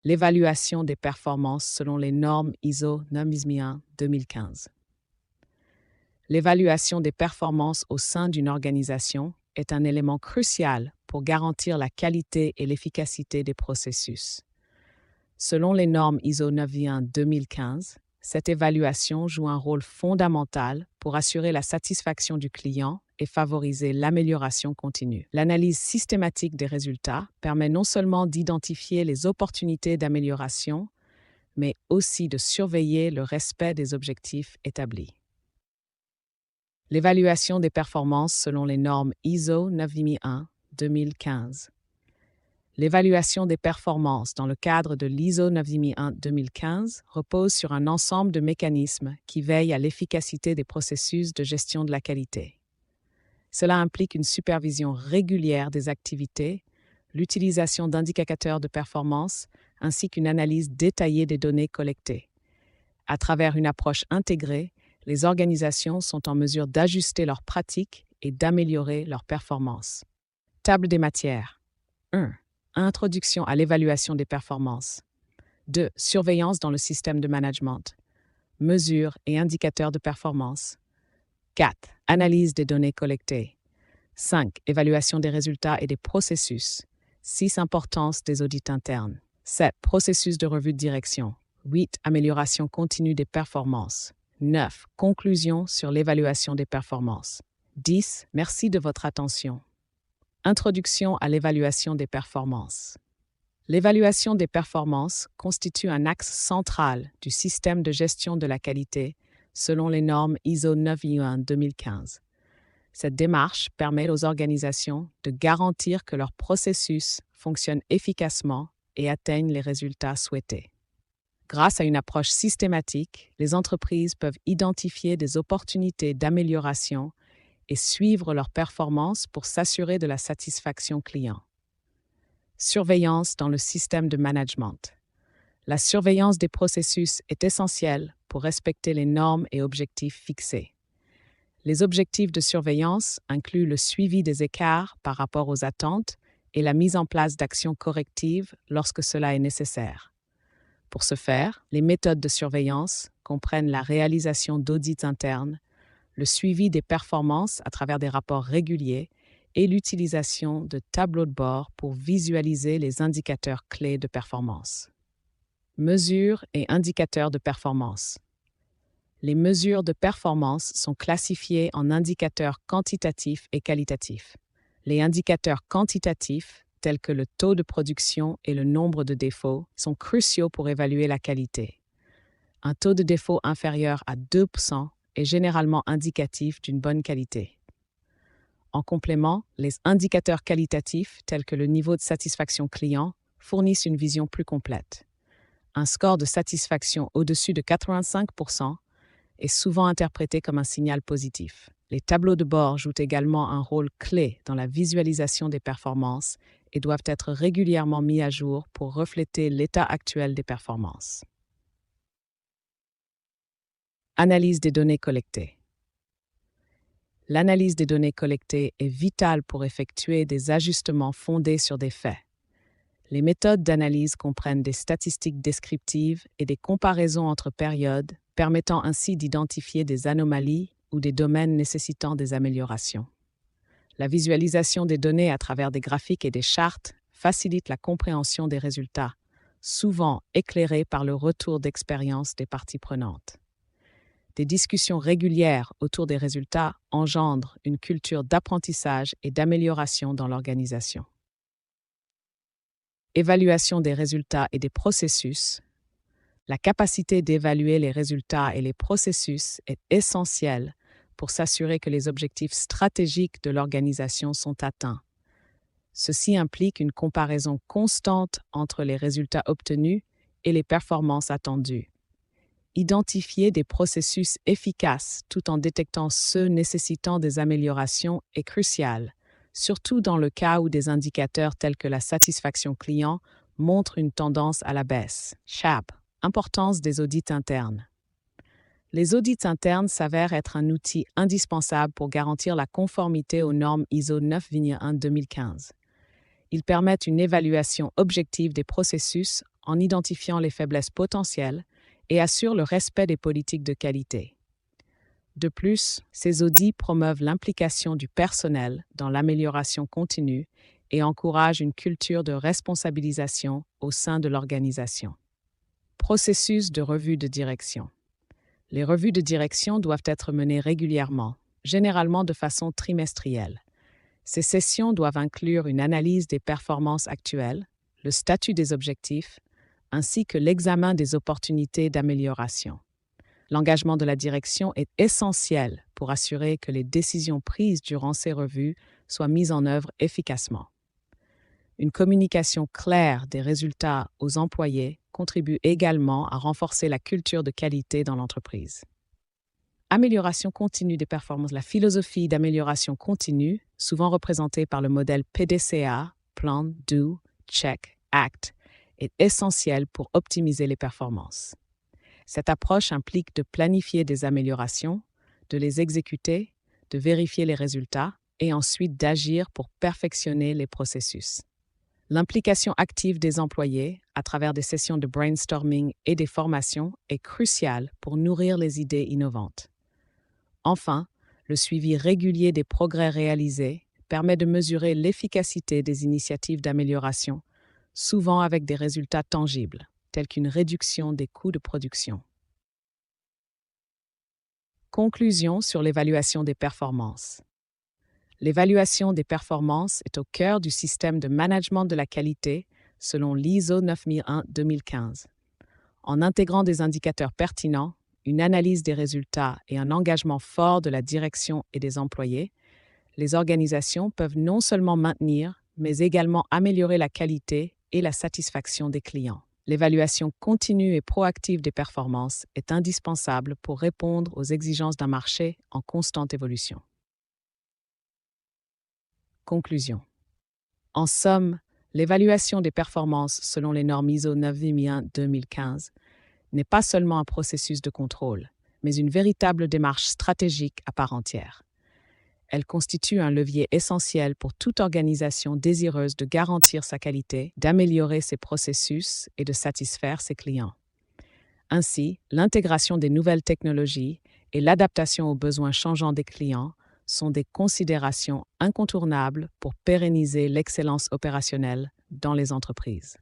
l'évaluation des performances selon les normes ISO 9001-2015. L'évaluation des performances au sein d'une organisation est un élément crucial pour garantir la qualité et l'efficacité des processus. Selon les normes ISO 9001-2015, cette évaluation joue un rôle fondamental pour assurer la satisfaction du client et favoriser l'amélioration continue. L'analyse systématique des résultats permet non seulement d'identifier les opportunités d'amélioration, mais aussi de surveiller le respect des objectifs établis. L'évaluation des performances selon les normes ISO 9001-2015. L'évaluation des performances dans le cadre de l'ISO 9001-2015 repose sur un ensemble de mécanismes qui veillent à l'efficacité des processus de gestion de la qualité. Cela implique une supervision régulière des activités, l'utilisation d'indicateurs de performance, ainsi qu'une analyse détaillée des données collectées. À travers une approche intégrée, les organisations sont en mesure d'ajuster leurs pratiques et d'améliorer leurs performances. Table des matières. 1. Introduction à l'évaluation des performances. 2. Surveillance dans le système de management. Mesures et indicateurs de performance. 4. Analyse des données collectées. 5. Évaluation des résultats et des processus. 6. Importance des audits internes. 7. Processus de revue de direction. 8. Amélioration continue des performances. 9. Conclusion sur l'évaluation des performances. 10. Merci de votre attention. Introduction à l'évaluation des performances. L'évaluation des performances constitue un axe central du système de gestion de la qualité selon les normes ISO 9001-2015. Cette démarche permet aux organisations de garantir que leurs processus fonctionnent efficacement et atteignent les résultats souhaités. Grâce à une approche systématique, les entreprises peuvent identifier des opportunités d'amélioration et suivre leurs performances pour s'assurer de la satisfaction client. Surveillance dans le système de management. La surveillance des processus est essentielle pour respecter les normes et objectifs fixés. Les objectifs de surveillance incluent le suivi des écarts par rapport aux attentes et la mise en place d'actions correctives lorsque cela est nécessaire. Pour ce faire, les méthodes de surveillance comprennent la réalisation d'audits internes, le suivi des performances à travers des rapports réguliers et l'utilisation de tableaux de bord pour visualiser les indicateurs clés de performance. Mesures et indicateurs de performance. Les mesures de performance sont classifiées en indicateurs quantitatifs et qualitatifs. Les indicateurs quantitatifs, tels que le taux de production et le nombre de défauts, sont cruciaux pour évaluer la qualité. Un taux de défaut inférieur à 2% est généralement indicatif d'une bonne qualité. En complément, les indicateurs qualitatifs, tels que le niveau de satisfaction client, fournissent une vision plus complète. Un score de satisfaction au-dessus de 85% est souvent interprété comme un signal positif. Les tableaux de bord jouent également un rôle clé dans la visualisation des performances et doivent être régulièrement mis à jour pour refléter l'état actuel des performances. Analyse des données collectées. L'analyse des données collectées est vitale pour effectuer des ajustements fondés sur des faits. Les méthodes d'analyse comprennent des statistiques descriptives et des comparaisons entre périodes, permettant ainsi d'identifier des anomalies ou des domaines nécessitant des améliorations. La visualisation des données à travers des graphiques et des chartes facilite la compréhension des résultats, souvent éclairés par le retour d'expérience des parties prenantes. Des discussions régulières autour des résultats engendrent une culture d'apprentissage et d'amélioration dans l'organisation. Évaluation des résultats et des processus. La capacité d'évaluer les résultats et les processus est essentielle pour s'assurer que les objectifs stratégiques de l'organisation sont atteints. Ceci implique une comparaison constante entre les résultats obtenus et les performances attendues. Identifier des processus efficaces tout en détectant ceux nécessitant des améliorations est crucial, surtout dans le cas où des indicateurs tels que la satisfaction client montrent une tendance à la baisse. CHAP. Importance des audits internes. Les audits internes s'avèrent être un outil indispensable pour garantir la conformité aux normes ISO 9001-2015. Ils permettent une évaluation objective des processus en identifiant les faiblesses potentielles et assure le respect des politiques de qualité. De plus, ces audits promeuvent l'implication du personnel dans l'amélioration continue et encouragent une culture de responsabilisation au sein de l'organisation. Processus de revue de direction. Les revues de direction doivent être menées régulièrement, généralement de façon trimestrielle. Ces sessions doivent inclure une analyse des performances actuelles, le statut des objectifs, ainsi que l'examen des opportunités d'amélioration. L'engagement de la direction est essentiel pour assurer que les décisions prises durant ces revues soient mises en œuvre efficacement. Une communication claire des résultats aux employés contribue également à renforcer la culture de qualité dans l'entreprise. Amélioration continue des performances. La philosophie d'amélioration continue, souvent représentée par le modèle PDCA, Plan, Do, Check, Act, est essentielle pour optimiser les performances. Cette approche implique de planifier des améliorations, de les exécuter, de vérifier les résultats et ensuite d'agir pour perfectionner les processus. L'implication active des employés à travers des sessions de brainstorming et des formations est cruciale pour nourrir les idées innovantes. Enfin, le suivi régulier des progrès réalisés permet de mesurer l'efficacité des initiatives d'amélioration, souvent avec des résultats tangibles, tels qu'une réduction des coûts de production. Conclusion sur l'évaluation des performances. L'évaluation des performances est au cœur du système de management de la qualité selon l'ISO 9001-2015. En intégrant des indicateurs pertinents, une analyse des résultats et un engagement fort de la direction et des employés, les organisations peuvent non seulement maintenir, mais également améliorer la qualité et la satisfaction des clients. L'évaluation continue et proactive des performances est indispensable pour répondre aux exigences d'un marché en constante évolution. Conclusion. En somme, l'évaluation des performances selon les normes ISO 9001-2015 n'est pas seulement un processus de contrôle, mais une véritable démarche stratégique à part entière. Elle constitue un levier essentiel pour toute organisation désireuse de garantir sa qualité, d'améliorer ses processus et de satisfaire ses clients. Ainsi, l'intégration des nouvelles technologies et l'adaptation aux besoins changeants des clients sont des considérations incontournables pour pérenniser l'excellence opérationnelle dans les entreprises.